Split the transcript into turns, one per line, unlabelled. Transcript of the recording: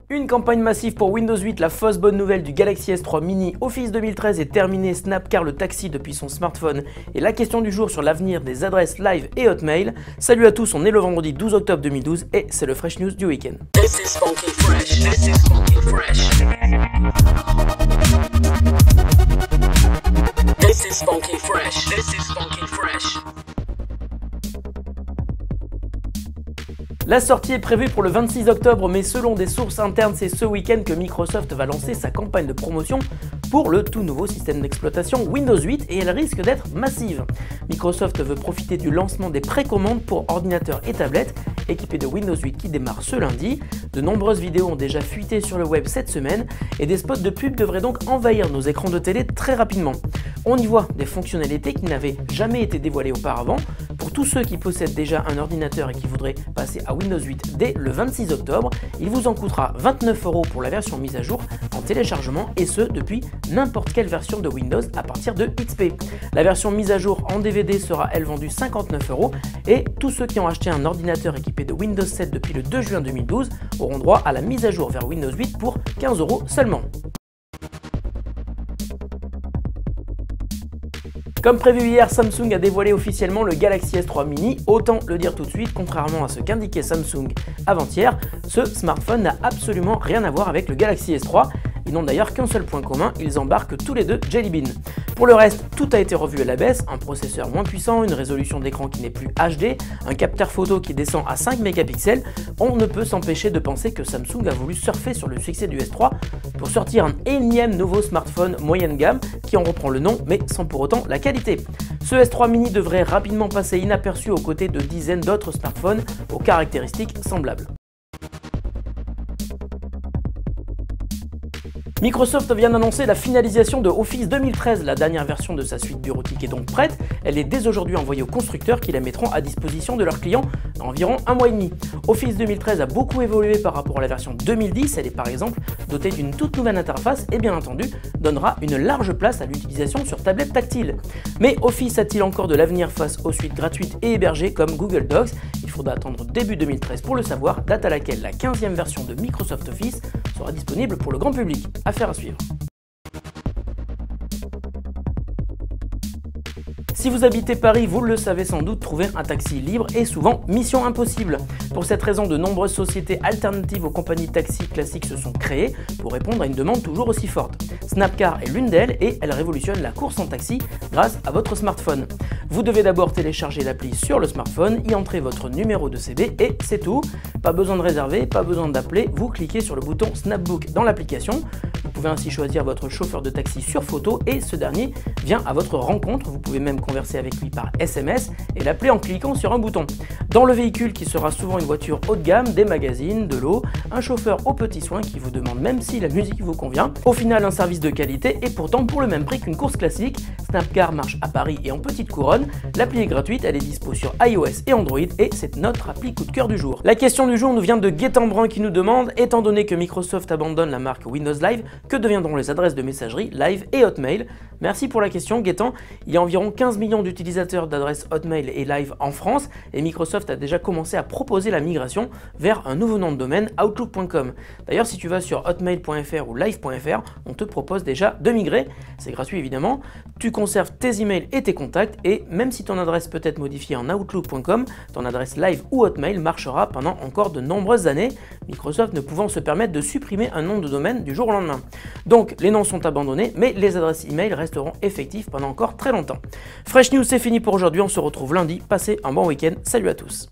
Une campagne massive pour Windows 8, la fausse bonne nouvelle du Galaxy S3 Mini, Office 2013 est terminé, Snapcar le taxi depuis son smartphone et la question du jour sur l'avenir des adresses Live et Hotmail. Salut à tous, on est le vendredi 12 octobre 2012 et c'est le Fresh News du week-end.
This is funky fresh. This is funky fresh. This is funky fresh. This is funky fresh.
La sortie est prévue pour le 26 octobre, mais selon des sources internes, c'est ce week-end que Microsoft va lancer sa campagne de promotion pour le tout nouveau système d'exploitation Windows 8 et elle risque d'être massive. Microsoft veut profiter du lancement des précommandes pour ordinateurs et tablettes équipés de Windows 8 qui démarre ce lundi. De nombreuses vidéos ont déjà fuité sur le web cette semaine et des spots de pub devraient donc envahir nos écrans de télé très rapidement. On y voit des fonctionnalités qui n'avaient jamais été dévoilées auparavant. Pour tous ceux qui possèdent déjà un ordinateur et qui voudraient passer à Windows 8 dès le 26 octobre, il vous en coûtera 29 € pour la version mise à jour en téléchargement et ce depuis n'importe quelle version de Windows à partir de XP. La version mise à jour en DVD sera elle vendue 59 € et tous ceux qui ont acheté un ordinateur équipé de Windows 7 depuis le 2 juin 2012 auront droit à la mise à jour vers Windows 8 pour 15 € seulement. Comme prévu hier, Samsung a dévoilé officiellement le Galaxy S3 Mini. Autant le dire tout de suite, contrairement à ce qu'indiquait Samsung avant-hier, ce smartphone n'a absolument rien à voir avec le Galaxy S3. Ils n'ont d'ailleurs qu'un seul point commun, ils embarquent tous les deux Jelly Bean. Pour le reste, tout a été revu à la baisse, un processeur moins puissant, une résolution d'écran qui n'est plus HD, un capteur photo qui descend à 5 mégapixels. On ne peut s'empêcher de penser que Samsung a voulu surfer sur le succès du S3 pour sortir un énième nouveau smartphone moyenne gamme qui en reprend le nom mais sans pour autant la qualité. Ce S3 Mini devrait rapidement passer inaperçu aux côtés de dizaines d'autres smartphones aux caractéristiques semblables. Microsoft vient d'annoncer la finalisation de Office 2013, la dernière version de sa suite bureautique est donc prête. Elle est dès aujourd'hui envoyée aux constructeurs qui la mettront à disposition de leurs clients dans environ un mois et demi. Office 2013 a beaucoup évolué par rapport à la version 2010, elle est par exemple dotée d'une toute nouvelle interface et bien entendu donnera une large place à l'utilisation sur tablette tactile. Mais Office a-t-il encore de l'avenir face aux suites gratuites et hébergées comme Google Docs? Il faudra attendre début 2013 pour le savoir, date à laquelle la 15e version de Microsoft Office sera disponible pour le grand public. Affaire à suivre. Si vous habitez Paris, vous le savez sans doute, trouver un taxi libre est souvent mission impossible. Pour cette raison, de nombreuses sociétés alternatives aux compagnies de taxi classiques se sont créées pour répondre à une demande toujours aussi forte. Snapcar est l'une d'elles et elle révolutionne la course en taxi grâce à votre smartphone. Vous devez d'abord télécharger l'appli sur le smartphone, y entrer votre numéro de CB et c'est tout. Pas besoin de réserver, pas besoin d'appeler, vous cliquez sur le bouton Snapbook dans l'application. Vous pouvez ainsi choisir votre chauffeur de taxi sur photo et ce dernier vient à votre rencontre. Vous pouvez même converser avec lui par SMS et l'appeler en cliquant sur un bouton. Dans le véhicule qui sera souvent une voiture haut de gamme, des magazines, de l'eau, un chauffeur aux petits soins qui vous demande même si la musique vous convient. Au final, un service de qualité et pourtant pour le même prix qu'une course classique. Snapcar marche à Paris et en petite couronne. L'appli est gratuite, elle est dispo sur iOS et Android et c'est notre appli coup de cœur du jour. La question du jour nous vient de Guettembrun qui nous demande, étant donné que Microsoft abandonne la marque Windows Live, que deviendront les adresses de messagerie Live et Hotmail? Merci pour la question Guettan. Il y a environ 15 millions d'utilisateurs d'adresses Hotmail et Live en France et Microsoft a déjà commencé à proposer la migration vers un nouveau nom de domaine, Outlook.com. D'ailleurs, si tu vas sur hotmail.fr ou live.fr, on te propose déjà de migrer. C'est gratuit évidemment. Tu conserves tes emails et tes contacts et même si ton adresse peut être modifiée en Outlook.com, ton adresse Live ou Hotmail marchera pendant encore de nombreuses années, Microsoft ne pouvant se permettre de supprimer un nom de domaine du jour au lendemain. Donc les noms sont abandonnés, mais les adresses email resteront effectives pendant encore très longtemps. Fresh News, c'est fini pour aujourd'hui, on se retrouve lundi, passez un bon week-end, salut à tous.